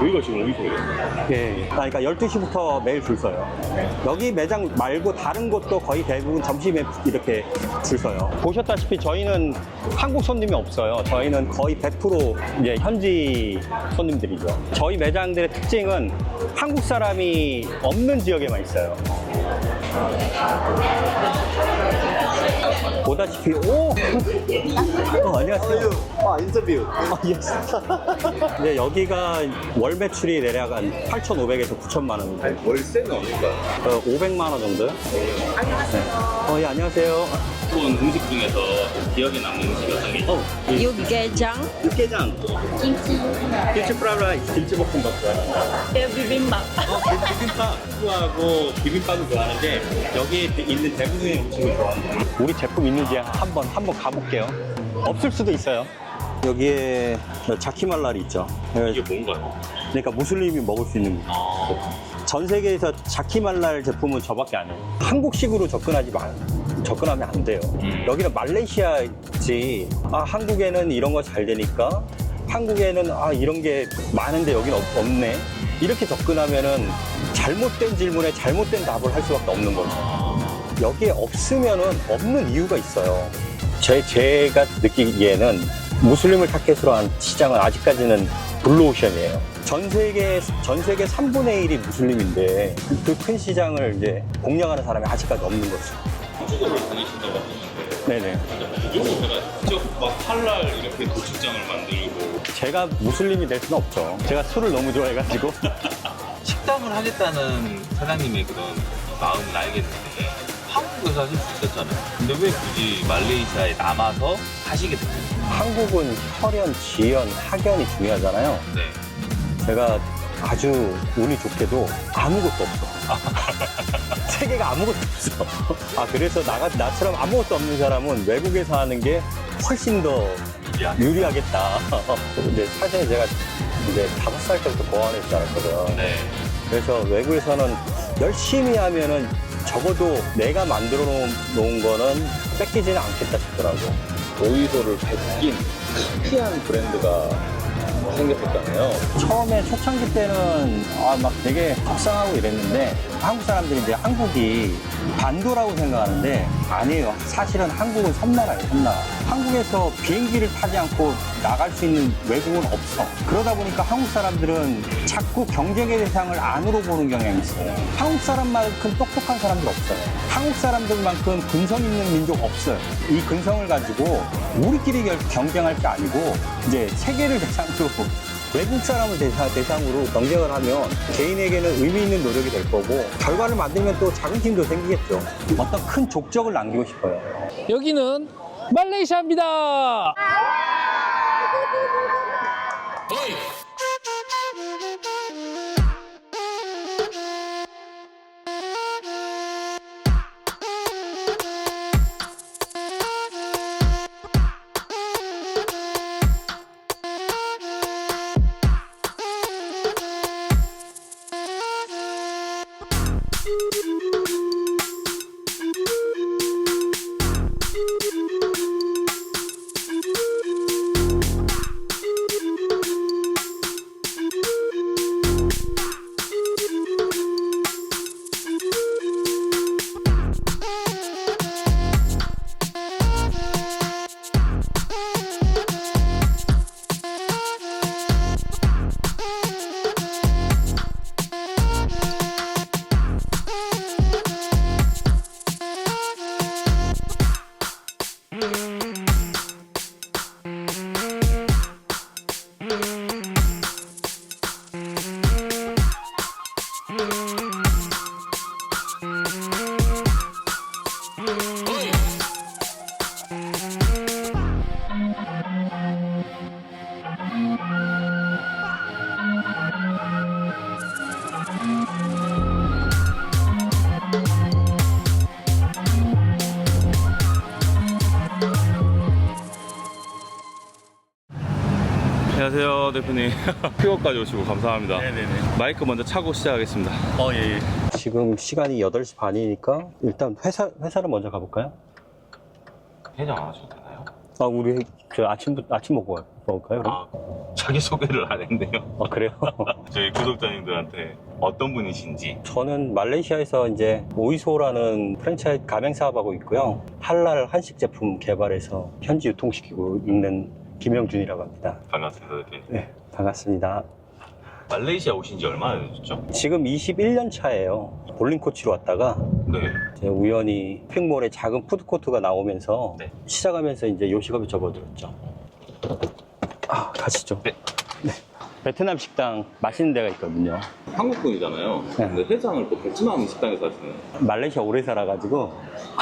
여기가 지금 어디서 그래요? 예. 그러니까 12시부터 매일 줄 서요. 여기 매장 말고 다른 곳도 거의 대부분 점심에 이렇게 줄 서요. 보셨다시피 저희는 한국 손님이 없어요. 저희는 거의 100% 이제 현지 손님들이죠. 저희 매장들의 특징은 한국 사람이 없는 지역에만 있어요. 보다시피 안녕하세요. 인터뷰. 예스. 네, 여기가 월 매출이 대략 한 8,500에서 9천만 원. 월세는 얼마일까요? 500만 원 정도? 네. 예, 안녕하세요. 좋은 음식 중에서 기억에 남는 음식 어떤 게 있어요? 육개장, 육개장, 김치, 김치 프라이라이스, 김치볶음밥 좋아합니다. 비빔밥. 비빔밥 좋아하고 비빔밥을 좋아하는데 여기 있는 대부분의 음식을 좋아합니다. 우리 제품 있는지 한번 가볼게요. 없을 수도 있어요. 여기에 자키말라리 있죠. 이게 뭔가요? 그러니까 무슬림이 먹을 수 있는 전 세계에서 자키말랄 제품은 저밖에 안 해요. 한국식으로 접근하면 안 돼요. 여기는 말레이시아지. 한국에는 이런 거 잘 되니까 한국에는 이런 게 많은데 여기는 없네. 이렇게 접근하면은 잘못된 질문에 잘못된 답을 할 수밖에 없는 거죠. 여기에 없으면은 없는 이유가 있어요. 제가 느끼기에는 무슬림을 타겟으로 한 시장은 아직까지는 블루오션이에요. 전 세계 3분의 1이 무슬림인데 그 큰 시장을 이제 공략하는 사람이 아직까지 없는 거죠. 한국어를 다니신다고 하셨는데 네네. 그래서 제가 직접 막 할랄 이렇게 도축장을 만들고 제가 무슬림이 될 수는 없죠. 제가 술을 너무 좋아해가지고. 식당을 하겠다는 사장님의 그런 마음은 알겠는데 한국에서 하실 수 있었잖아요. 근데 왜 굳이 말레이시아에 남아서 하시게 됐어요? 한국은 혈연, 지연, 학연이 중요하잖아요. 네. 제가 아주 운이 좋게도 아무것도 없어. 세계가 아무것도 없어. 그래서 나처럼 아무것도 없는 사람은 외국에서 하는 게 훨씬 더 유리하겠다. 근데 사실 제가 이제 5살 때부터 고아원에 살았거든. 네. 그래서 외국에서는 열심히 하면은 적어도 내가 만들어 놓은 거는 뺏기지는 않겠다 싶더라고. 오이소를 베낀 특이한 브랜드가 생겼었잖아요. 처음에 초창기 때는 막 되게 속상하고 이랬는데 한국 사람들이 이제 한국이 반도라고 생각하는데 아니에요. 사실은 한국은 섬나라예요, 섬나라. 한국에서 비행기를 타지 않고 나갈 수 있는 외국은 없어. 그러다 보니까 한국 사람들은 자꾸 경쟁의 대상을 안으로 보는 경향이 있어요. 한국 사람만큼 똑똑한 사람들 없어요. 한국 사람들만큼 근성 있는 민족 없어요. 이 근성을 가지고 우리끼리 경쟁할 게 아니고 이제 세계를 대상으로 외국 사람을 대상으로 경쟁을 하면 개인에게는 의미 있는 노력이 될 거고 결과를 만들면 또 작은 팀도 생기겠죠. 어떤 큰 족적을 남기고 싶어요. 여기는 말레이시아입니다. 안녕하세요 대표님. 픽업까지 오시고 감사합니다. 네네네. 마이크 먼저 차고 시작하겠습니다. 예. 지금 시간이 8시 반이니까 일단 회사를 먼저 가볼까요? 해장 안 하셔도 되나요? 우리 아침 먹고 가요. 먹을까요? 그럼? 아, 자기 소개를 안 했네요. 그래요? 저희 구독자님들한테 어떤 분이신지. 저는 말레이시아에서 이제 오이소라는 프랜차이즈 가맹 사업하고 있고요. 할랄 한식 제품 개발해서 현지 유통시키고 있는 김영준이라고 합니다. 반갑습니다, 대표님. 네, 반갑습니다. 말레이시아 오신 지 얼마나 되셨죠? 지금 21년 차예요. 볼링 코치로 왔다가 네. 이제 우연히 쇼핑몰에 작은 푸드코트가 나오면서 네. 시작하면서 이제 요식업에 접어들었죠. 가시죠. 네. 베트남 식당 맛있는 데가 있거든요. 한국 분이잖아요. 근데 해장을 또 베트남 식당에서 하시네요. 말레이시아 오래 살아가지고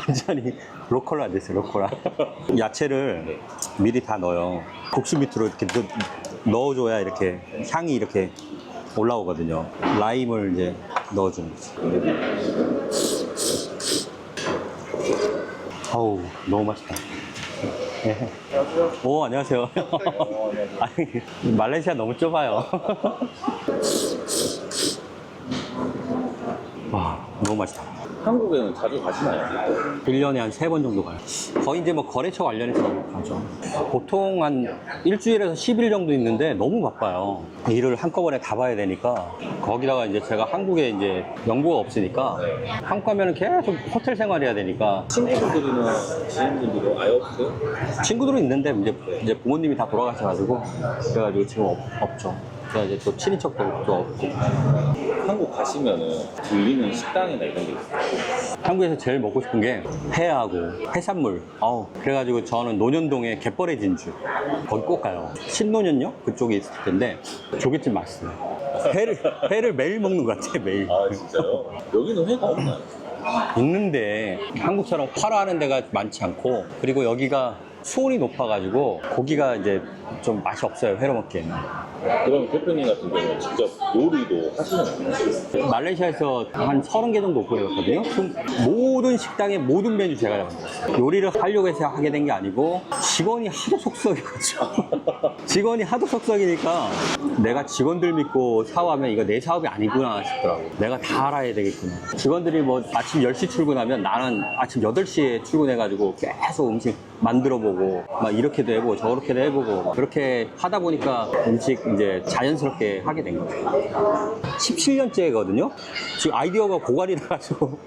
완전히 로컬화 됐어요. 로컬화. 야채를 미리 다 넣어요. 국수 밑으로 이렇게 넣어줘야 이렇게 향이 이렇게 올라오거든요. 라임을 이제 넣어주는 거죠. 어우, 너무 맛있다. 네. 오, 안녕하세요. 아니, 말레이시아 너무 좁아요. 와, 너무 맛있다. 한국에는 자주 가시나요? 1년에 한 3번 정도 가요. 거의 이제 뭐 거래처 관련해서 가죠. 보통 한 일주일에서 10일 정도 있는데 너무 바빠요. 일을 한꺼번에 다 봐야 되니까. 거기다가 이제 제가 한국에 이제 연구가 없으니까 한국 가면은 계속 호텔 생활해야 되니까. 친구들이나 지인분들도 아예 없어요? 친구들은 있는데 이제 부모님이 다 돌아가셔가지고 그래가지고 지금 없죠. 제가 이제 또 친인척도 또 없고. 한국 가시면은 들리는 식당이나 이런 게 있어요? 한국에서 제일 먹고 싶은 게 회하고 해산물. 그래가지고 저는 논현동에 갯벌의 진주. 거기 꼭 가요. 신논현역? 그쪽에 있을 텐데 조개찜 맛있어요. 회를 매일 먹는 것 같아, 매일. 아 진짜요? 여기는 회가 없나요? 있는데 한국처럼 활화하는 데가 많지 않고, 그리고 여기가 수온이 높아가지고 고기가 이제 좀 맛이 없어요, 회로 먹기에는. 그럼 대표님 같은 경우는 직접 요리도 하시는 거예요? 말레이시아에서 한 30개 정도 오픈해봤거든요. 모든 식당의 모든 메뉴 제가 만들었어요. 요리를 하려고 해서 하게 된 게 아니고 직원이 하도 속썩여가지고 직원이 하도 속썩이니까 내가 직원들 믿고 사업하면 이거 내 사업이 아니구나 싶더라고. 내가 다 알아야 되겠구나. 직원들이 뭐 아침 10시 출근하면 나는 아침 8시에 출근해가지고 계속 음식 만들어보고 막 이렇게도 해보고 저렇게도 해보고 그렇게 하다 보니까 음식 이제 자연스럽게 하게 된 거예요. 17년째거든요. 지금 아이디어가 고갈이 나가지고.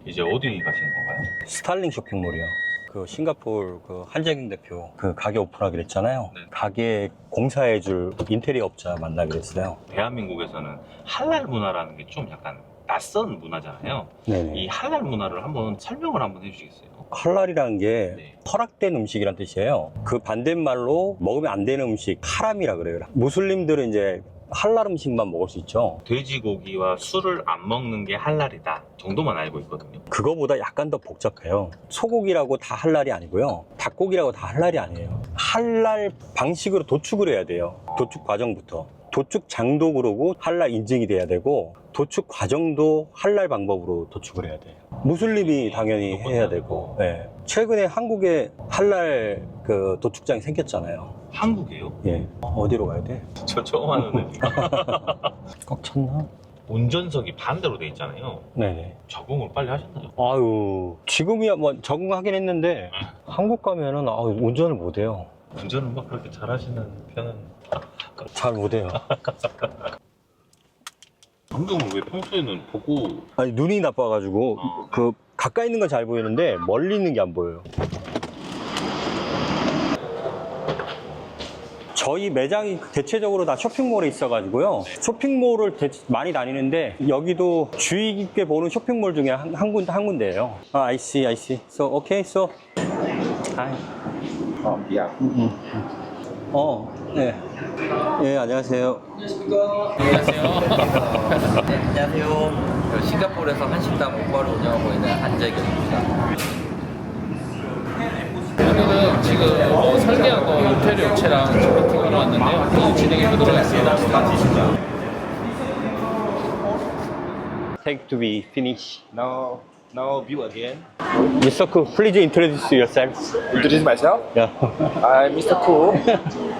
이제 어디 가시는 건가요? 스탈링 쇼핑몰이요. 그 싱가포르 그 한재균 대표 그 가게 오픈하기로 했잖아요. 네. 가게 공사해줄 인테리어 업자 만나기로 했어요. 대한민국에서는 할랄 문화라는 게 좀 약간 낯선 문화잖아요. 네네. 이 할랄 문화를 한번 설명을 한번 해주시겠어요? 할랄이라는 게 네. 허락된 음식이란 뜻이에요. 그 반대말로 먹으면 안 되는 음식 하람이라 그래요. 무슬림들은 이제 할랄 음식만 먹을 수 있죠. 돼지고기와 술을 안 먹는 게 할랄이다 정도만 알고 있거든요. 그거보다 약간 더 복잡해요. 소고기라고 다 할랄이 아니고요. 닭고기라고 다 할랄이 아니에요. 할랄 방식으로 도축을 해야 돼요. 도축 과정부터. 도축 장도 그러고 할랄 인증이 돼야 되고, 도축 과정도 할랄 방법으로 도축을 해야 돼요. 무슬림이 당연히 해야 되고. 네. 최근에 한국에 할랄 그 도축장이 생겼잖아요. 한국이에요? 예. 어디로 가야 돼? 저 처음 하는데. 꽉 찼나? 운전석이 반대로 돼 있잖아요. 네네. 적응을 빨리 하셨나요? 아유, 지금이야 뭐 적응하긴 했는데 한국 가면은 운전을 못 해요. 운전은 막 그렇게 잘하시는 편은 잘 못 해요. 감독은 왜 평소에는 보고 아니, 눈이 나빠가지고 그 가까이 있는 건 잘 보이는데 멀리 있는 게 안 보여요. 저희 매장이 대체적으로 다 쇼핑몰에 있어가지고요. 쇼핑몰을 많이 다니는데 여기도 주의 깊게 보는 쇼핑몰 중에 한 군데예요. I see. So, okay, so. Hi. 야. 네. 예, 안녕하세요. 안녕하세요. 싱가포르에서 한식당 목바를 운영하고 있는 한재균입니다. 오늘은 지금 설계한 거 인테리어 업체랑 미팅하러 왔는데요. 또 진행해 보도록 하겠습니다. Take to be finished. Now view again. Mr. Cook, please introduce yourself. Introduce myself. Yeah. I'm Mr. Koo,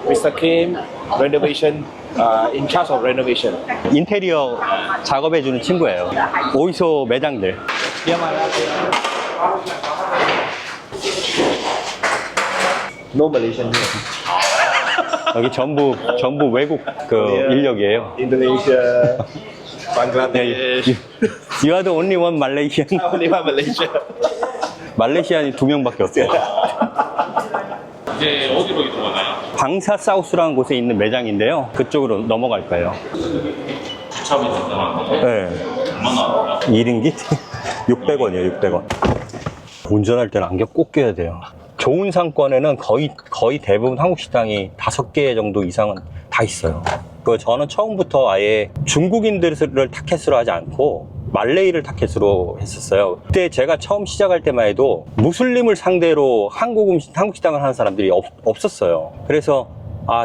Mr. Kim, renovation, in charge of renovation. 인테리어 작업해주는 친구예요. 오이소 매장들. No Malaysian here. 여기 전부 외국 그 인력이에요. Indonesia, Bangladesh. You are the only one Malaysian. Only one Malaysia. 말레이시안이 2명밖에 없어요. 이제 어디로 이동하나요? 방사 사우스라는 곳에 있는 매장인데요. 그쪽으로 넘어갈 거예요. 주차비 된다는 거. 네. 얼마나? 1인기 600원이에요, 600원. 운전할 때는 안경 꼭 껴야 돼요. 좋은 상권에는 거의 대부분 한국 식당이 5개 정도 이상은 다 있어요. 저는 처음부터 아예 중국인들을 타켓으로 하지 않고 말레이를 타켓으로 했었어요. 그때 제가 처음 시작할 때만 해도 무슬림을 상대로 한국 식당을 하는 사람들이 없었어요. 그래서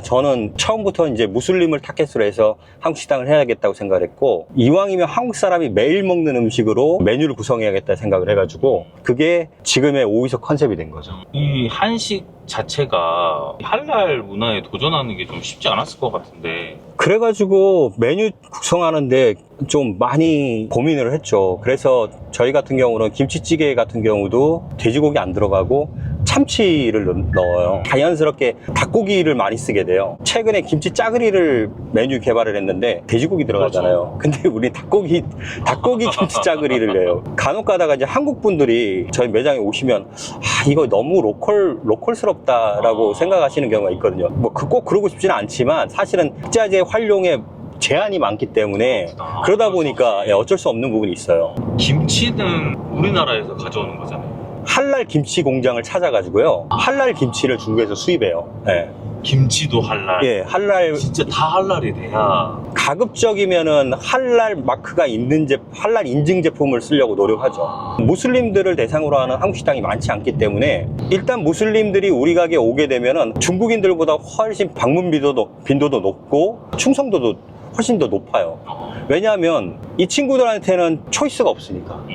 저는 처음부터 이제 무슬림을 타켓으로 해서 한국 식당을 해야겠다고 생각을 했고, 이왕이면 한국 사람이 매일 먹는 음식으로 메뉴를 구성해야겠다 생각을 해가지고, 그게 지금의 오이소 컨셉이 된 거죠. 이 한식 자체가 할랄 문화에 도전하는 게 좀 쉽지 않았을 것 같은데. 그래가지고 메뉴 구성하는데 좀 많이 고민을 했죠. 그래서 저희 같은 경우는 김치찌개 같은 경우도 돼지고기 안 들어가고 참치를 넣어요. 자연스럽게 닭고기를 많이 쓰게 돼요. 최근에 김치 짜글이를 메뉴 개발을 했는데 돼지고기 들어가잖아요. 근데 우리 닭고기 김치 짜글이를 내요. 간혹 가다가 이제 한국 분들이 저희 매장에 오시면 이거 너무 로컬스럽다라고 생각하시는 경우가 있거든요. 뭐 꼭 그러고 싶지는 않지만 사실은 식자재 활용에 제한이 많기 때문에 그러다 보니까 어쩔 수 없는 부분이 있어요. 김치는 우리나라에서 가져오는 거잖아요. 할랄 김치 공장을 찾아가지고요. 할랄 김치를 중국에서 수입해요. 네. 김치도 할랄. 예, 할랄. 진짜 다 할랄이 돼야. 가급적이면은 할랄 마크가 있는 할랄 인증 제품을 쓰려고 노력하죠. 무슬림들을 대상으로 하는 한국 식당이 많지 않기 때문에 일단 무슬림들이 우리 가게에 오게 되면은 중국인들보다 훨씬 방문 빈도도 높고 충성도도 훨씬 더 높아요. 왜냐하면 이 친구들한테는 초이스가 없으니까.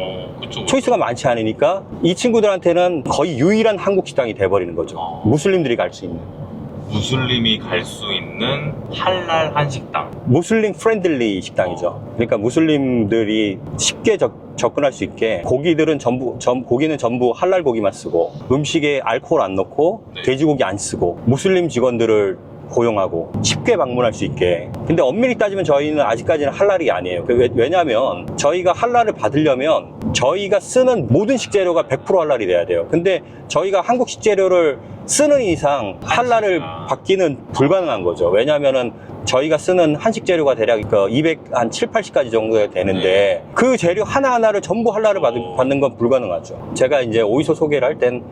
그쪽. 초이스가 많지 않으니까 이 친구들한테는 거의 유일한 한국 식당이 돼버리는 거죠. 무슬림들이 갈 수 있는. 무슬림이 갈 수 있는 할랄 한식당. 무슬림 프렌들리 식당이죠. 그러니까 무슬림들이 쉽게 접근할 수 있게 고기는 전부 할랄 고기만 쓰고 음식에 알코올 안 넣고 돼지고기 안 쓰고 무슬림 직원들을 고용하고 쉽게 방문할 수 있게. 근데 엄밀히 따지면 저희는 아직까지는 할랄이 아니에요. 왜냐하면 저희가 할랄을 받으려면 저희가 쓰는 모든 식재료가 100% 할랄이 돼야 돼요. 근데 저희가 한국 식재료를 쓰는 이상 할랄을 받기는 불가능한 거죠. 왜냐하면은 저희가 쓰는 한식 재료가 대략 270, 80가지 정도 되는데 그 재료 하나하나를 전부 할랄을 받는 건 불가능하죠. 제가 이제 오이소 소개를 할 땐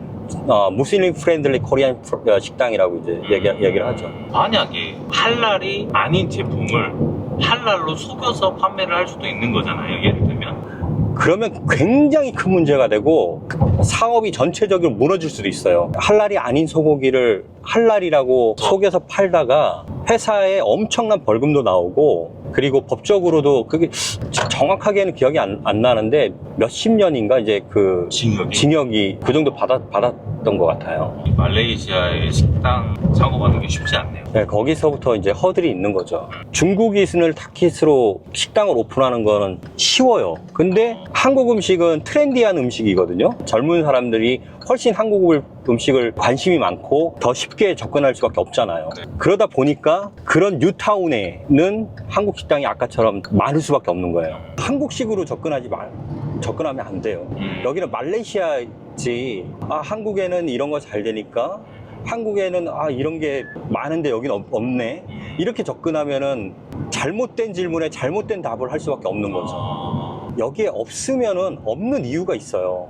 무슬림 프렌들리 코리안 식당이라고 이제 얘기를 하죠. 만약에 할랄이 아닌 제품을 할랄로 속여서 판매를 할 수도 있는 거잖아요. 예를 들면. 그러면 굉장히 큰 문제가 되고 사업이 전체적으로 무너질 수도 있어요. 할랄이 아닌 소고기를 할랄이라고 속여서 팔다가 회사에 엄청난 벌금도 나오고, 그리고 법적으로도 그게 정확하게는 기억이 안 나는데 몇십 년인가 이제 그 징역이 그 정도 받았던 것 같아요. 말레이시아의 식당 창업하는 게 쉽지 않네요. 네, 거기서부터 이제 허들이 있는 거죠. 중국인을 타깃으로 식당을 오픈하는 거는 쉬워요. 근데 한국 음식은 트렌디한 음식이거든요. 젊은 사람들이 훨씬 한국 음식을 관심이 많고 더 쉽게 접근할 수밖에 없잖아요. 그러다 보니까 그런 뉴타운에는 한국 식당이 아까처럼 많을 수밖에 없는 거예요. 한국식으로 접근하면 안 돼요. 여기는 말레이시아지. 한국에는 이런 거 잘 되니까, 한국에는 이런 게 많은데 여기는 없네, 이렇게 접근하면은 잘못된 질문에 잘못된 답을 할 수밖에 없는 거죠. 여기에 없으면은 없는 이유가 있어요.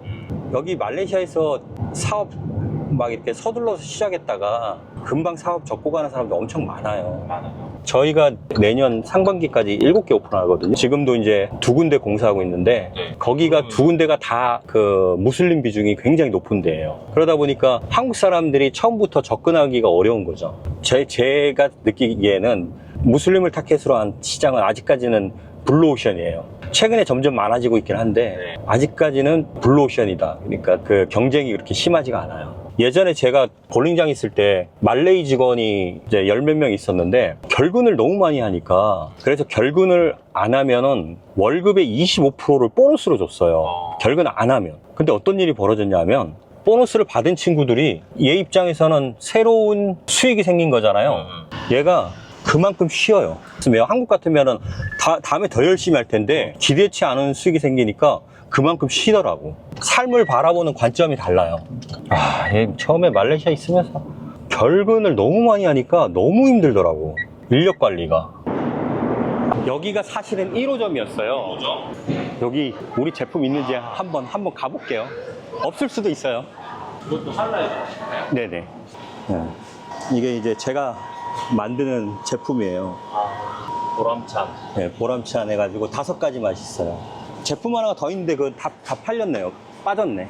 여기 말레이시아에서 사업 막 이렇게 서둘러서 시작했다가 금방 사업 접고 가는 사람도 엄청 많아요. 저희가 내년 상반기까지 7개 오픈하거든요. 지금도 이제 2군데 공사하고 있는데 거기가 2군데가 다 그 무슬림 비중이 굉장히 높은 데예요. 그러다 보니까 한국 사람들이 처음부터 접근하기가 어려운 거죠. 제가 느끼기에는 무슬림을 타켓으로 한 시장은 아직까지는 블루오션이에요. 최근에 점점 많아지고 있긴 한데 아직까지는 블루오션이다. 그러니까 그 경쟁이 그렇게 심하지가 않아요. 예전에 제가 볼링장 있을 때 말레이 직원이 이제 열 몇 명 있었는데 결근을 너무 많이 하니까 그래서 결근을 안 하면은 월급의 25%를 보너스로 줬어요. 결근 안 하면. 근데 어떤 일이 벌어졌냐면 보너스를 받은 친구들이 얘 입장에서는 새로운 수익이 생긴 거잖아요. 얘가 그만큼 쉬어요. 그래서 한국 같으면은 다음에 더 열심히 할 텐데 기대치 않은 수익이 생기니까 그만큼 쉬더라고. 삶을 바라보는 관점이 달라요. 얘 처음에 말레이시아 있으면서 결근을 너무 많이 하니까 너무 힘들더라고. 인력 관리가. 여기가 사실은 1호점이었어요. 여기 우리 제품 있는지 한번 가볼게요. 없을 수도 있어요. 이것도 할라요. 네네. 네. 이게 이제 제가 만드는 제품이에요. 보람찬. 네, 보람찬 해가지고 5가지 맛이 있어요. 제품 하나가 더 있는데 그거 다 팔렸네요. 빠졌네.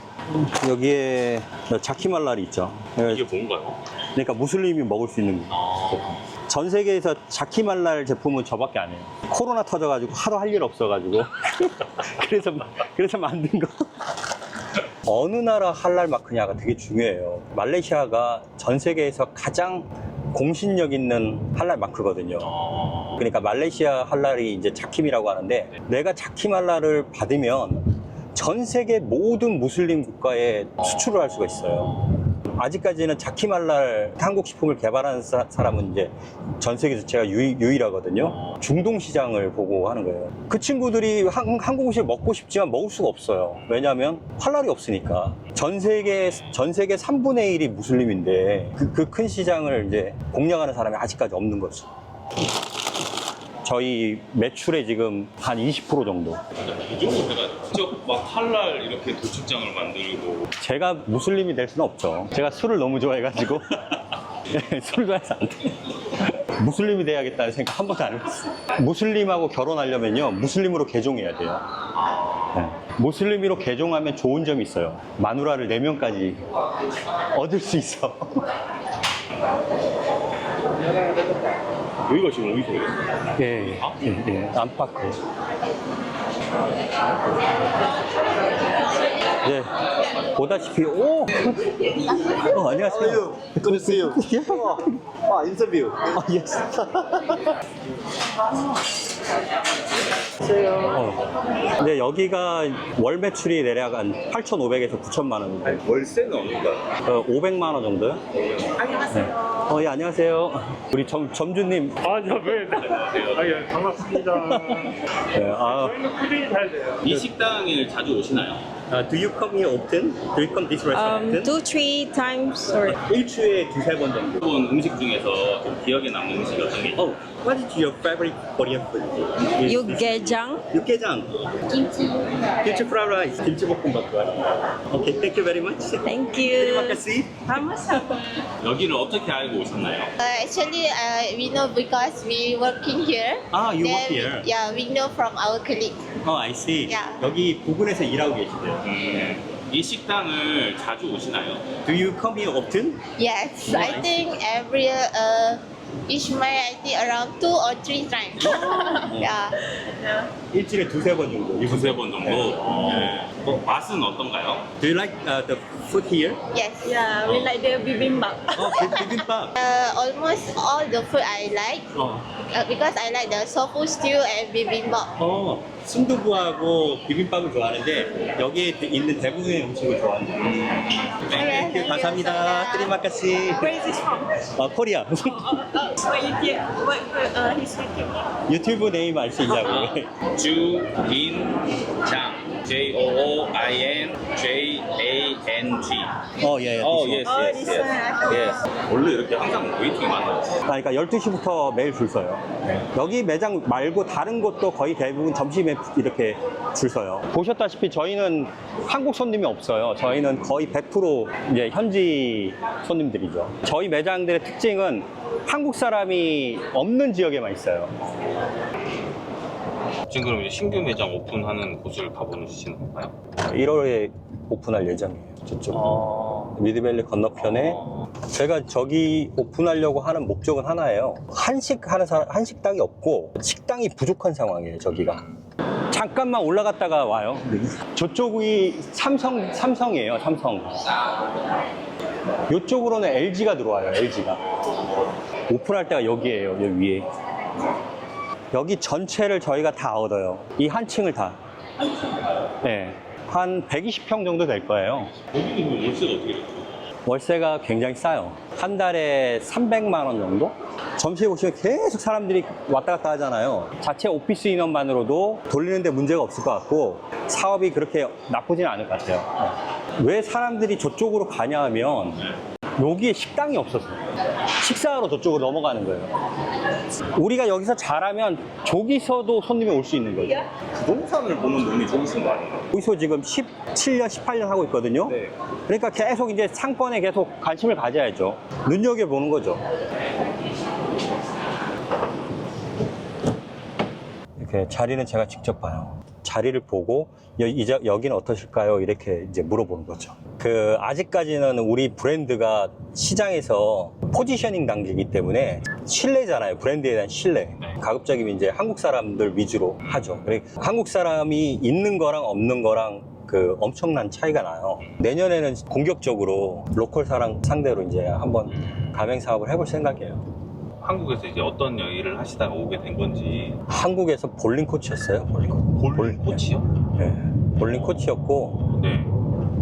여기에 자키말랄이 있죠. 이게 뭔가요? 그러니까 무슬림이 먹을 수 있는 제품. 전 세계에서 자키말랄 제품은 저밖에 안 해요. 코로나 터져가지고 하루 할 일 없어가지고 그래서 만든 거. 어느 나라 할랄 마크냐가 되게 중요해요. 말레이시아가 전 세계에서 가장 공신력 있는 할랄 마크거든요. 그러니까 말레이시아 할랄이 이제 자킴이라고 하는데 내가 자킴 할랄을 받으면 전 세계 모든 무슬림 국가에 수출을 할 수가 있어요. 아직까지는 자킴 할랄 한국 식품을 개발하는 사람은 이제 전 세계에서 제가 유일하거든요. 중동 시장을 보고 하는 거예요. 그 친구들이 한국 음식을 먹고 싶지만 먹을 수가 없어요. 왜냐하면 할랄이 없으니까. 전 세계 3분의 1이 무슬림인데 그 큰 시장을 이제 공략하는 사람이 아직까지 없는 거죠. 저희 매출의 지금 한 20% 정도. 이 정도 제가 직접 막 할랄 이렇게 도축장을 만들고 제가 무슬림이 될 수는 없죠. 제가 술을 너무 좋아해가지고 술을 좋아해서 안 돼. 무슬림이 돼야겠다는 생각 한 번도 안 해봤어요. 무슬림하고 결혼하려면요 무슬림으로 개종해야 돼요. 네. 무슬림으로 개종하면 좋은 점이 있어요. 마누라를 4명까지 얻을 수 있어. 여기가 지금 어디서예요? 예, 안팎. 네, 보다시피 안녕하세요. Good to see you. Interview. 예스. 근데 여기가 월 매출이 대략 한 8,500에서 9천만 원. 월세는 얼마인가요? 500만 원 정도요? 안녕하세요. 예, 안녕하세요. 우리 점주님. 예, 반갑습니다. 네, 저희는 꾸준히 잘 돼요. 이 식당에 자주 오시나요? do you come here often? Do you come this restaurant often? 2-3 times or 일주일에 2-3번 정도. 일본 음식 중에서 좀 기억에 남는 음식이 어떤 게 있어요? What is your favorite Korean food? 육개장, 육개장. 김치 fried rice. 김치볶음밥 좋아해요. Okay, thank you very much. thank Terima you. kasih. 여기를 어떻게 알고 오셨나요? Actually, we know because we working here. You Then work here? Yeah, we know from our colleague. I see. Yeah. 여기 부근에서 일하고 계시대요. 이 식당을 자주 오시나요? Do you come here often? Yes, I think every each month I think around 2 or 3 times. Yeah. 일주일에 2-3번 정도. 두세 번 정도? 네. 맛은 어떤가요? Do you like the food here? Yes. Yeah, we like the bibimbap. 비빔밥. Almost all the food I like because I like the sofu stew and bibimbap. 순두부하고 비빔밥을 좋아하는데 여기에 있는 대부분의 음식을 좋아합니다. 네, 감사합니다. 트리마카시. Where is this from? 코리아. What his YouTube? 유튜브 네임 알 수 있냐고. 주인장 JOOINJANG 예. 원래 이렇게 항상 웨이팅이 많아요. 그러니까 12시부터 매일 줄 서요. 여기 매장 말고 다른 곳도 거의 대부분 점심에 이렇게 줄 서요. 보셨다시피 저희는 한국 손님이 없어요. 저희는 거의 100% 이제 현지 손님들이죠. 저희 매장들의 특징은 한국 사람이 없는 지역에만 있어요. 지금 그럼 이제 신규 매장 오픈하는 곳을 가보시는 건가요? 1월에 오픈할 예정이에요. 저쪽. 미드밸리 건너편에 제가 저기 오픈하려고 하는 목적은 하나예요. 한식당이 없고 식당이 부족한 상황이에요. 저기가. 잠깐만 올라갔다가 와요. 저쪽이 삼성이에요. 삼성. 이쪽으로는 LG가 들어와요. LG가 오픈할 때가 여기에요. 여기 위에. 여기 전체를 저희가 다 얻어요. 이 한 층을 다. 네, 한 120평 정도 될 거예요. 거기는 그럼 월세가 어떻게 돼요? 월세가 굉장히 싸요. 한 달에 300만 원 정도? 점심에 보시면 계속 사람들이 왔다 갔다 하잖아요. 자체 오피스 인원만으로도 돌리는데 문제가 없을 것 같고 사업이 그렇게 나쁘지는 않을 것 같아요. 왜 사람들이 저쪽으로 가냐 하면 여기에 식당이 없어서 식사하러 저쪽으로 넘어가는 거예요. 우리가 여기서 잘하면 저기서도 손님이 올 수 있는 거죠. 부동산을 보는 눈이 좋으신 거 아니에요? 여기서 지금 17년, 18년 하고 있거든요. 네. 그러니까 계속 이제 상권에 계속 관심을 가져야죠. 눈여겨보는 거죠. 이렇게 자리는 제가 직접 봐요. 자리를 보고 여기는 어떠실까요? 이렇게 이제 물어보는 거죠. 아직까지는 우리 브랜드가 시장에서 포지셔닝 단계이기 때문에 신뢰잖아요. 브랜드에 대한 신뢰. 가급적이면 이제 한국 사람들 위주로 하죠. 한국 사람이 있는 거랑 없는 거랑 엄청난 차이가 나요. 내년에는 공격적으로 로컬 사람 상대로 이제 한번 가맹 사업을 해볼 생각이에요. 한국에서 이제 어떤 일을 하시다가 오게 된 건지. 한국에서 볼링 코치였어요. 볼링 코치요? 네. 볼링 코치였고 네.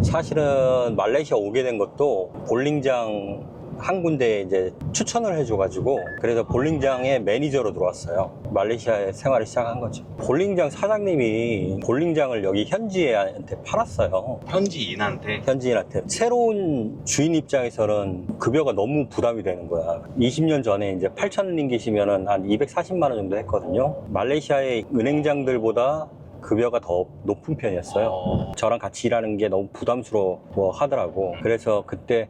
사실은 말레이시아 오게 된 것도 볼링장 한 군데 이제 추천을 해줘가지고 그래서 볼링장의 매니저로 들어왔어요. 말레이시아에 생활을 시작한 거죠. 볼링장 사장님이 볼링장을 여기 현지인한테 팔았어요. 현지인한테? 현지인한테. 새로운 주인 입장에서는 급여가 너무 부담이 되는 거야. 20년 전에 이제 8,000 링깃이면은 한 240만 원 정도 했거든요. 말레이시아의 은행장들보다 급여가 더 높은 편이었어요. 저랑 같이 일하는 게 너무 부담스러워 하더라고. 그래서 그때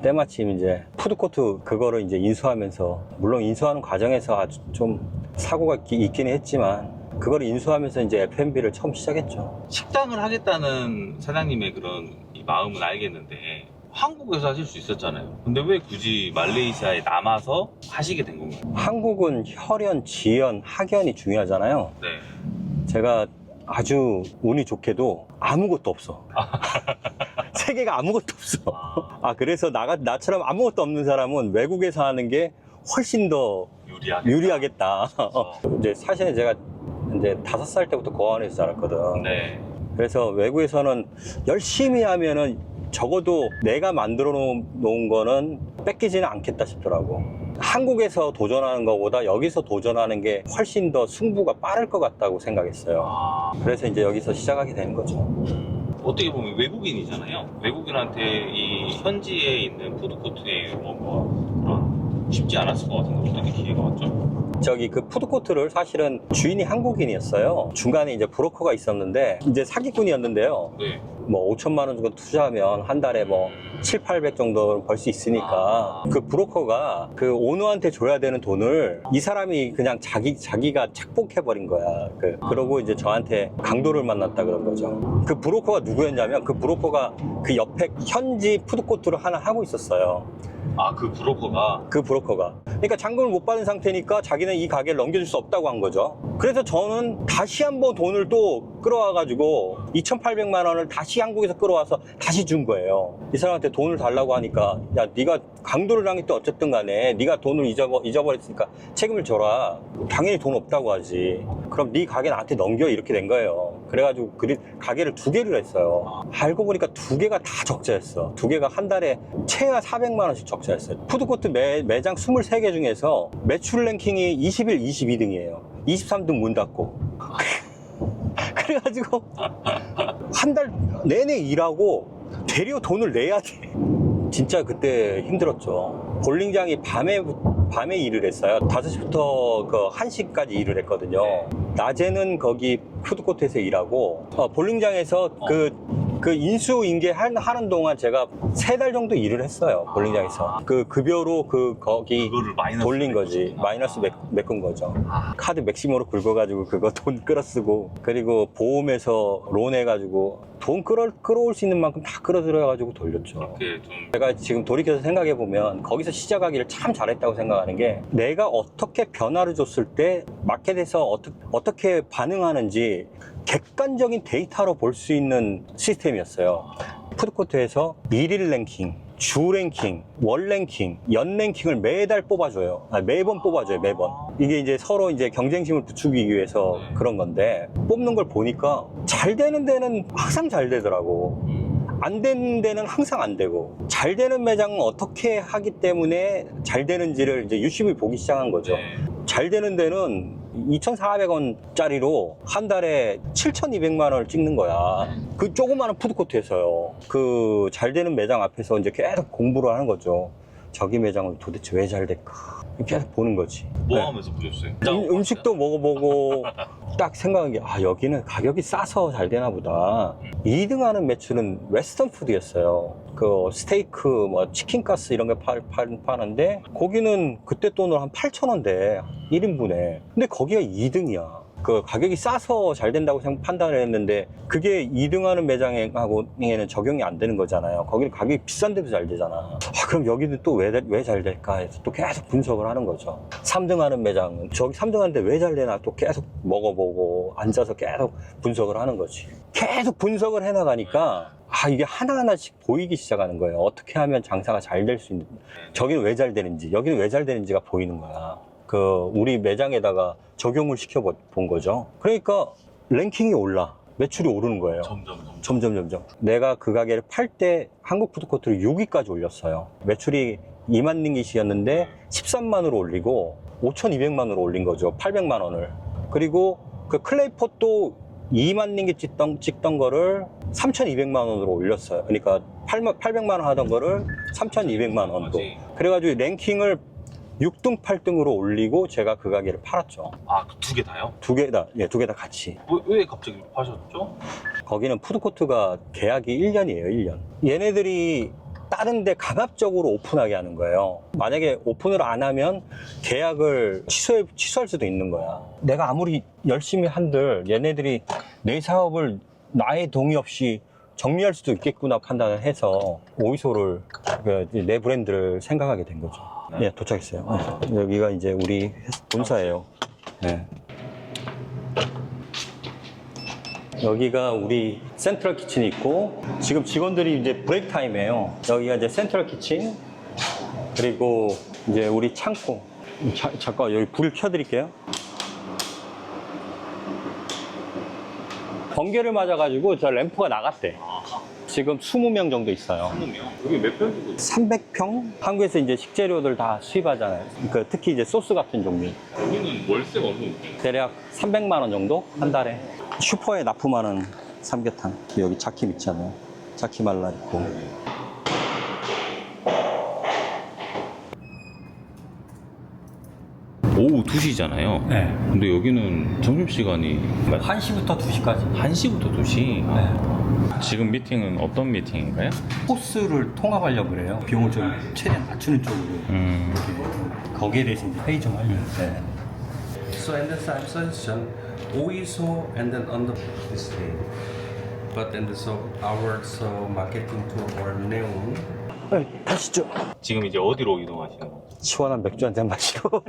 때마침 이제 푸드코트 그거를 이제 인수하면서, 물론 인수하는 과정에서 아주 좀 사고가 있기는 했지만 그걸 인수하면서 이제 F&B를 처음 시작했죠. 식당을 하겠다는 사장님의 그런 이 마음은 알겠는데 한국에서 하실 수 있었잖아요. 근데 왜 굳이 말레이시아에 남아서 하시게 된 건가요? 한국은 혈연, 지연, 학연이 중요하잖아요. 네. 제가 아주 운이 좋게도 아무것도 없어. 세계가 아무것도 없어. 그래서 나처럼 아무것도 없는 사람은 외국에서 하는 게 훨씬 더 유리하겠다. 이제 사실은 제가 이제 5살 때부터 고아원에서 자랐거든. 네. 그래서 외국에서는 열심히 하면은 적어도 내가 만들어 놓은 거는 뺏기지는 않겠다 싶더라고. 한국에서 도전하는 것보다 여기서 도전하는 게 훨씬 더 승부가 빠를 것 같다고 생각했어요. 그래서 이제 여기서 시작하게 되는 거죠. 어떻게 보면 외국인이잖아요. 외국인한테 이 현지에 있는 푸드코트에 그런 쉽지 않았을 것 같은데 어떻게 기회가 왔죠? 푸드코트를 사실은 주인이 한국인이었어요. 중간에 이제 브로커가 있었는데 이제 사기꾼이었는데요. 네. 뭐 5천만 원 정도 투자하면 한 달에 뭐 7, 800 정도 벌 수 있으니까 그 브로커가 그 오너한테 줘야 되는 돈을 이 사람이 그냥 자기가 착복해버린 거야. 그러고 이제 저한테 강도를 만났다 그런 거죠. 그 브로커가 누구였냐면 그 브로커가 그 옆에 현지 푸드코트를 하나 하고 있었어요. 그 브로커가? 그 브로커가. 그러니까 잔금을 못 받은 상태니까 자기는 이 가게를 넘겨줄 수 없다고 한 거죠. 그래서 저는 다시 한번 돈을 또 끌어와가지고 2,800만 원을 다시 한국에서 끌어와서 다시 준 거예요. 이 사람한테 돈을 달라고 하니까 야, 네가 강도를 당했든 어쨌든 간에 네가 돈을 잊어버렸으니까 책임을 져라. 당연히 돈 없다고 하지. 그럼 네 가게 나한테 넘겨, 이렇게 된 거예요. 그래가지고 가게를 2개를 했어요. 알고 보니까 2개가 다 적자였어. 2개가 한 달에 최하 400만 원씩 적자였어요. 푸드코트 매장 23개 중에서 매출 랭킹이 21, 22등이에요. 23등 문 닫고. 그래가지고 한 달 내내 일하고 되려 돈을 내야 돼. 진짜 그때 힘들었죠. 볼링장이 밤에 일을 했어요. 5시부터 1시까지 일을 했거든요. 낮에는 거기 푸드코트에서 일하고 볼링장에서 그 인수인계 하는 동안 제가 3달 정도 일을 했어요. 볼링장에서. 그 급여로 거기 그거를 마이너스 돌린 거지. 마이너스 메꾼 거죠. 카드 맥시모로 긁어가지고 그거 돈 끌어쓰고, 그리고 보험에서 론 해가지고 돈 끌어올 수 있는 만큼 다 끌어들여가지고 돌렸죠. 제가 지금 돌이켜서 생각해보면 거기서 시작하기를 참 잘했다고 생각하는 게, 내가 어떻게 변화를 줬을 때 마켓에서 어떻게 반응하는지 객관적인 데이터로 볼 수 있는 시스템이었어요. 푸드코트에서 1일 랭킹, 주 랭킹, 월 랭킹, 연 랭킹을 매달 뽑아줘요. 매번 뽑아줘요, 매번. 이게 이제 서로 이제 경쟁심을 부추기기 위해서 그런 건데, 뽑는 걸 보니까 잘 되는 데는 항상 잘 되더라고. 안 되는 데는 항상 안 되고, 잘 되는 매장은 어떻게 하기 때문에 잘 되는지를 이제 유심히 보기 시작한 거죠. 잘 되는 데는 2,400원짜리로 한 달에 7,200만 원을 찍는 거야. 그 조그마한 푸드코트에서요. 그 잘 되는 매장 앞에서 이제 계속 공부를 하는 거죠. 저기 매장은 도대체 왜 잘 될까? 계속 보는 거지. 뭐 네. 하면서 보셨어요? 음식도 먹어보고 딱 생각한 게, 아, 여기는 가격이 싸서 잘 되나 보다. 2등하는 매출은 웨스턴 푸드였어요. 그 스테이크, 뭐 치킨가스 이런 거 파는데, 거기는 그때 돈으로 한 8,000원대 1인분에. 근데 거기가 2등이야. 그 가격이 싸서 잘 된다고 판단을 했는데, 그게 2등하는 매장에는 적용이 안 되는 거잖아요. 거기는 가격이 비싼데도 잘 되잖아. 아, 그럼 여기는 또 왜 잘 될까 해서 또 계속 분석을 하는 거죠. 3등하는 매장은 저기 3등하는데 왜 잘 되나 또 계속 먹어보고 앉아서 계속 분석을 하는 거지. 계속 분석을 해나가니까, 아, 이게 하나하나씩 보이기 시작하는 거예요. 어떻게 하면 장사가 잘 될 수 있는, 저기는 왜 잘 되는지, 여기는 왜 잘 되는지가 보이는 거야. 우리 매장에다가 적용을 시켜본 거죠. 그러니까 랭킹이 올라. 매출이 오르는 거예요. 점점. 내가 그 가게를 팔 때 한국 푸드코트를 6위까지 올렸어요. 매출이 2만 링깃이었는데 13만으로 올리고 5,200만으로 올린 거죠. 800만 원을. 그리고 그 클레이폿도 2만 링깃 찍던 거를 3,200만 원으로 올렸어요. 그러니까 800만 원 하던 거를 3,200만 원으로. 그래가지고 랭킹을 6등, 8등으로 올리고 제가 그 가게를 팔았죠. 아, 두 개 다요? 두 개 다, 예, 두 개 다 같이. 왜 갑자기 파셨죠? 거기는 푸드코트가 계약이 1년이에요, 1년. 얘네들이 다른 데 강압적으로 오픈하게 하는 거예요. 만약에 오픈을 안 하면 계약을 취소할 수도 있는 거야. 내가 아무리 열심히 한들 얘네들이 내 사업을 나의 동의 없이 정리할 수도 있겠구나 판단을 해서 오이소를, 내 브랜드를 생각하게 된 거죠. 네, 도착했어요. 네. 여기가 이제 우리 본사예요. 네. 여기가 우리 센트럴 키친이 있고, 지금 직원들이 이제 브레이크 타임이에요. 여기가 이제 센트럴 키친, 그리고 이제 우리 창고. 잠깐 여기 불을 켜드릴게요. 번개를 맞아가지고 저 램프가 나갔대. 지금 20명 정도 있어요. 20명? 여기 몇 평이고? 300평? 한국에서 이제 식재료들 다 수입하잖아요. 그 특히 이제 소스 같은 종류. 여기는 월세가 어느 정도? 대략 300만 원 정도? 한 달에. 슈퍼에 납품하는 삼계탕. 여기 자킴 있잖아요. 자킴 말라 있고. 오후 2시잖아요. 네. 근데 여기는 점심시간이 1시부터 2시까지. 1시부터 2시? 네. 지금 미팅은 어떤 미팅인가요? 코스를 통합하려고 그래요. 비용을 좀 최대한 낮추는 쪽으로. 이렇게 거기에 대해서 이제 회의 좀 하려고. 네. So in the session, OISO and then on the display. But in the our marketing tool or noon. 네, 가시죠. 지금 이제 어디로 이동하시는 거예요? 시원한 맥주 한잔 마시고.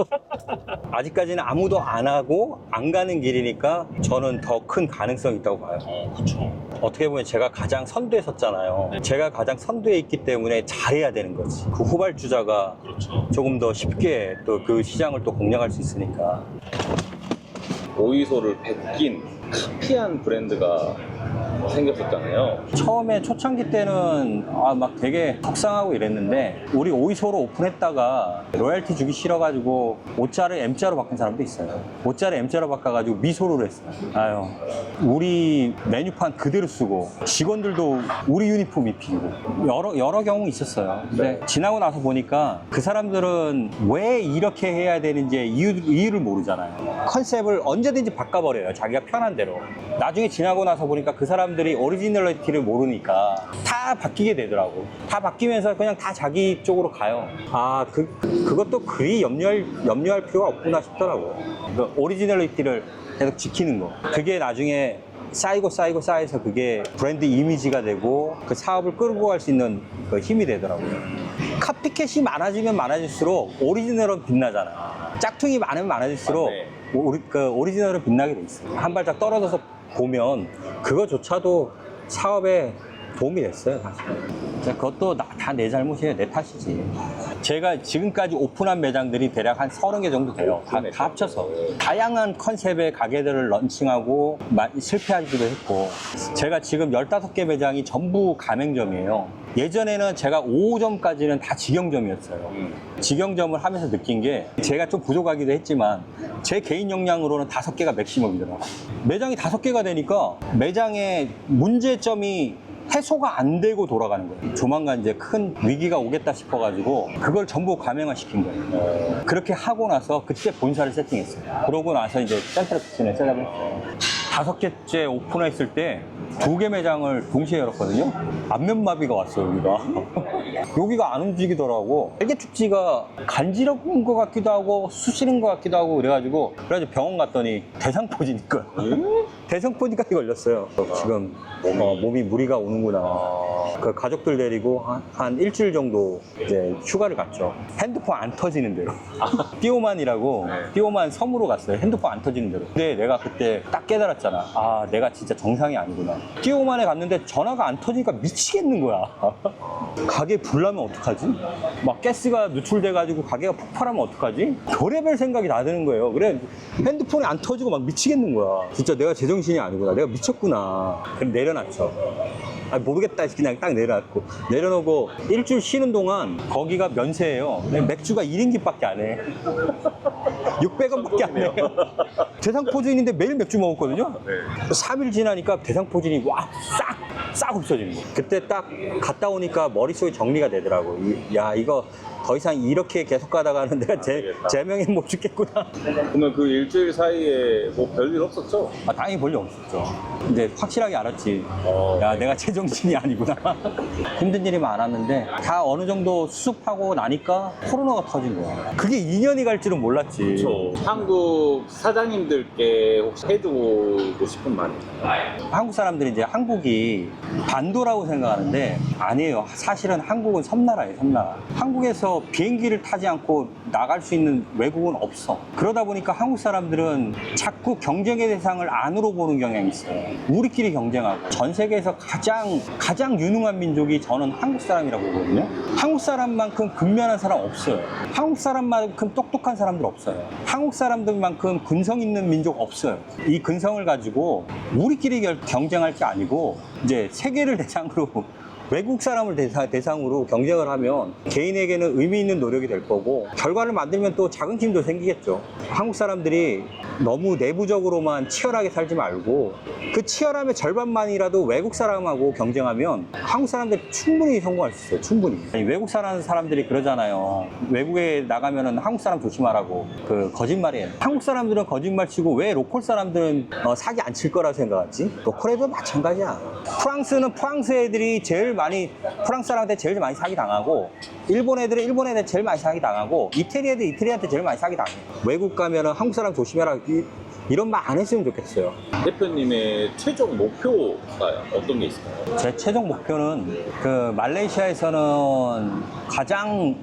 아직까지는 아무도 안 하고 안 가는 길이니까 저는 더 큰 가능성이 있다고 봐요. 그쵸. 어떻게 보면 제가 가장 선두에 섰잖아요. 제가 가장 선두에 있기 때문에 잘해야 되는 거지. 그 후발주자가 그렇죠. 조금 더 쉽게 또 그 시장을 또 공략할 수 있으니까. 오이소를 베낀 카피한 브랜드가 생겼었잖아요. 처음에 초창기 때는 막 되게 속상하고 이랬는데, 우리 오이소로 오픈했다가 로얄티 주기 싫어가지고 오자를 M자로 바꾼 사람도 있어요. 오자를 M자로 바꿔가지고 미소를 했어요. 아유, 우리 메뉴판 그대로 쓰고 직원들도 우리 유니폼 입히고 여러 경우 있었어요. 근데 지나고 나서 보니까 그 사람들은 왜 이렇게 해야 되는지 이유를 모르잖아요. 컨셉을 언제든지 바꿔버려요. 자기가 편한 대로. 나중에 지나고 나서 보니까 그 사람들이 오리지널리티를 모르니까 다 바뀌게 되더라고. 다 바뀌면서 그냥 다 자기 쪽으로 가요. 아, 그것도 그리 염려할 필요가 없구나 싶더라고. 그 오리지널리티를 계속 지키는 거. 그게 나중에 쌓여서 그게 브랜드 이미지가 되고 그 사업을 끌고 갈 수 있는 그 힘이 되더라고요. 카피캣이 많아지면 많아질수록 오리지널은 빛나잖아. 짝퉁이 많으면 많아질수록 오리지널은 빛나게 돼 있어요. 한 발짝 떨어져서 보면 그거조차도 사업의 도움이 됐어요, 사실. 그것도 다 내 잘못이에요. 내 탓이지. 제가 지금까지 오픈한 매장들이 대략 한 30개 정도 돼요. 다 합쳐서. 다양한 컨셉의 가게들을 런칭하고 실패하기도 했고. 제가 지금 15개 매장이 전부 가맹점이에요. 예전에는 제가 5점까지는 다 직영점이었어요. 직영점을 하면서 느낀 게 제가 좀 부족하기도 했지만 제 개인 역량으로는 5개가 맥시멈이더라고요. 매장이 5개가 되니까 매장의 문제점이 해소가 안 되고 돌아가는 거예요. 조만간 이제 큰 위기가 오겠다 싶어가지고 그걸 전부 가맹화 시킨 거예요. 그렇게 하고 나서 그때 본사를 세팅했어요. 그러고 나서 이제 센트럴 키친을 셋업을 했어요. 5개째 오픈했을 때 2개 매장을 동시에 열었거든요. 안면마비가 왔어요, 여기가. 여기가 안 움직이더라고. 날개축지가 간지러운 것 같기도 하고 쑤시는 것 같기도 하고 그래가지고 병원 갔더니 대상포지니까. 대상포지까지 걸렸어요. 지금 몸이 무리가 오는구나. 그 가족들 데리고 한 일주일 정도 이제 휴가를 갔죠. 핸드폰 안 터지는 대로. 띠오만이라고 띠오만 섬으로 갔어요. 핸드폰 안 터지는 대로. 근데 내가 그때 딱 깨달았잖아. 아, 내가 진짜 정상이 아니구나. 띠오만에 갔는데 전화가 안 터지니까 미치겠는 거야. 가게 불나면 어떡하지? 막 가스가 누출돼가지고 가게가 폭발하면 어떡하지? 별의별 생각이 다 드는 거예요. 그래, 핸드폰이 안 터지고 막 미치겠는 거야. 진짜 내가 제정신이 아니구나. 내가 미쳤구나. 그럼 내려놨죠. 아, 모르겠다. 그냥 딱 내려놨고. 내려놓고 일주일 쉬는 동안 거기가 면세예요. 맥주가 1인기밖에 안 해. 600원밖에 안 해. 대상포진인데 매일 맥주 먹었거든요. 3일 지나니까 대상포진이 싹 없어지는 거예요. 그때 딱 갔다 오니까 머릿속에 정리가 되더라고. 야, 이거 더 이상 이렇게 계속 가다가는 내가 제명에 못 죽겠구나. 그러면 그 일주일 사이에 뭐 별일 없었죠? 아, 다행히 별일 없었죠. 근데 확실하게 알았지. 야, 내가 제정신이 아니구나. 힘든 일이 많았는데 다 어느 정도 수습하고 나니까 코로나가 터진 거야. 그게 2년이 갈 줄은 몰랐지. 그렇죠. 한국 사장님들께 혹시 해주고 싶은 말? 한국 사람들이 이제 한국이 반도라고 생각하는데 아니에요. 사실은 한국은 섬나라예요, 섬나라. 한국에서 비행기를 타지 않고 나갈 수 있는 외국은 없어. 그러다 보니까 한국 사람들은 자꾸 경쟁의 대상을 안으로 보는 경향이 있어요. 우리끼리 경쟁하고. 전 세계에서 가장 유능한 민족이 저는 한국 사람이라고 보거든요. 한국 사람만큼 근면한 사람 없어요. 한국 사람만큼 똑똑한 사람들 없어요. 한국 사람들만큼 근성 있는 민족 없어요. 이 근성을 가지고 우리끼리 경쟁할 게 아니고 이제 세계를 대상으로 외국 사람을 대상으로 경쟁을 하면 개인에게는 의미 있는 노력이 될 거고 결과를 만들면 또 자긍심도 생기겠죠. 한국 사람들이 너무 내부적으로만 치열하게 살지 말고 그 치열함의 절반만이라도 외국 사람하고 경쟁하면 한국 사람들이 충분히 성공할 수 있어요. 충분히. 외국 사는 사람들이 그러잖아요. 외국에 나가면은 한국 사람 조심하라고. 그 거짓말이에요. 한국 사람들은 거짓말 치고 왜 로컬 사람들은 사기 안 칠 거라 생각하지? 로컬에도 마찬가지야. 프랑스는 프랑스 애들이 프랑스 사람한테 제일 많이 사기 당하고 일본 애들은 일본 애들 제일 많이 사기 당하고 이태리 애들 이태리한테 제일 많이 사기 당해. 외국 가면은 한국 사람 조심해라 이런 말 안 했으면 좋겠어요. 대표님의 최종 목표가 어떤 게 있을까요? 제 최종 목표는 그 말레이시아에서는 가장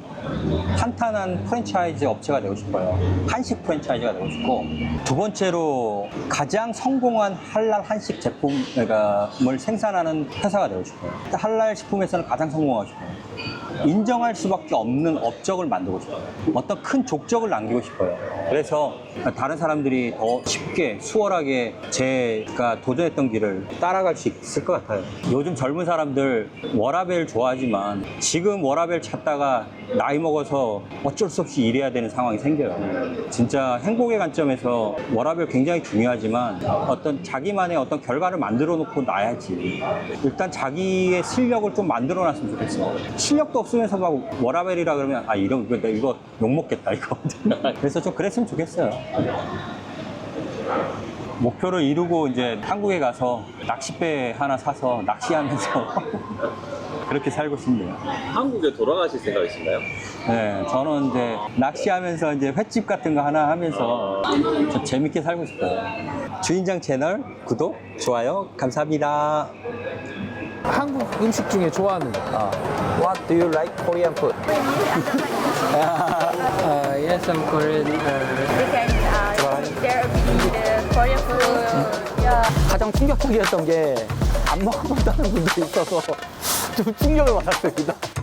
탄탄한 프랜차이즈 업체가 되고 싶어요. 한식 프랜차이즈가 되고 싶고, 두 번째로 가장 성공한 할랄 한식 제품을 생산하는 회사가 되고 싶어요. 할랄 식품에서는 가장 성공하고 싶어요. 인정할 수밖에 없는 업적을 만들고 싶어요. 어떤 큰 족적을 남기고 싶어요. 그래서 다른 사람들이 더 쉽게 수월하게 제가 도전했던 길을 따라갈 수 있을 것 같아요. 요즘 젊은 사람들 워라벨 좋아하지만 지금 워라벨 찾다가 나이 먹어서 어쩔 수 없이 일해야 되는 상황이 생겨요. 진짜 행복의 관점에서 워라벨 굉장히 중요하지만 어떤 자기만의 어떤 결과를 만들어 놓고 놔야지. 일단 자기의 실력을 좀 만들어 놨으면 좋겠어요. 실력도 없으면서 막 워라벨이라 그러면 이거 욕먹겠다 이거. 그래서 좀 그랬으면 좋겠어요. 목표를 이루고 이제 한국에 가서 낚싯배 하나 사서 낚시하면서 그렇게 살고 싶네요. 한국에 돌아가실 생각이신가요? 네, 저는 이제 낚시하면서 이제 횟집 같은 거 하나 하면서 좀 재밌게 살고 싶어요. 주인장 채널 구독, 좋아요, 감사합니다. 한국 음식 중에 좋아하는 What do you like Korean food? yes, some Korean. They can share with me the Korean food. Yeah. 가장 충격적이었던 게 안 먹어본다는 분도 있어서 좀 충격을 받았습니다.